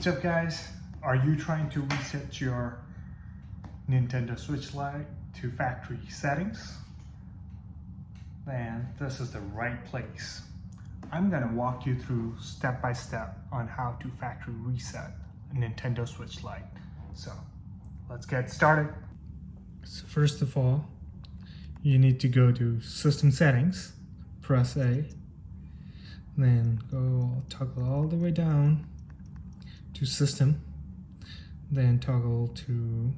What's up guys? Are you trying to reset your Nintendo Switch Lite to factory settings? Then this is the right place. I'm gonna walk you through step by step on how to factory reset a Nintendo Switch Lite. So let's get started. So first of all, you need to go to System Settings, press A, then go toggle all the way down to System, then toggle to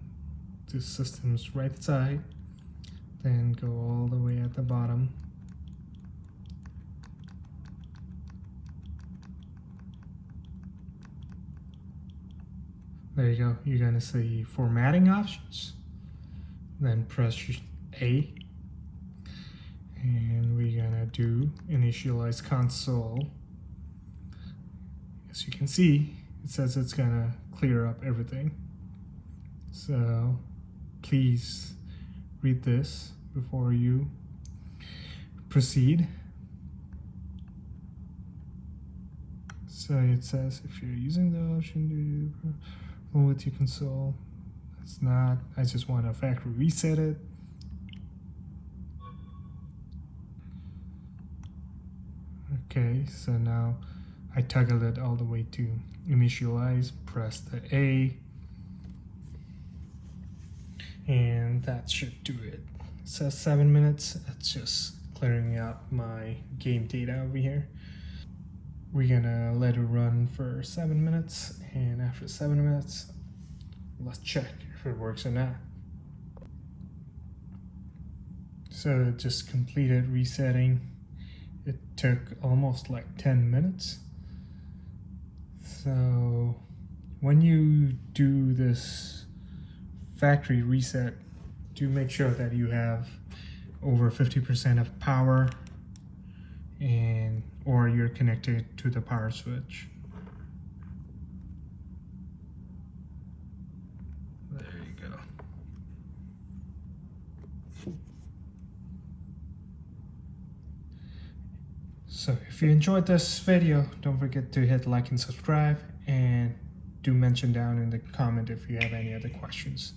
the system's right side, then go all the way at the bottom. There you go. You're gonna see formatting options, then press A, and we're gonna do initialize console. As you can see, it says it's gonna clear up everything. So please read this before you proceed. So it says if you're using the option to with your console, it's not. I just want to factory reset it. Okay, so now I toggle it all the way to initialize, press the A, and that should do it. It says 7 minutes. It's just clearing out my game data over here. We're gonna let it run for 7 minutes, and after 7 minutes, let's check if it works or not. So it just completed resetting. It took almost like 10 minutes. So when you do this factory reset, do make sure that you have over 50% of power or you're connected to the power switch. There you go. So if you enjoyed this video, don't forget to hit like and subscribe, and do mention down in the comment if you have any other questions.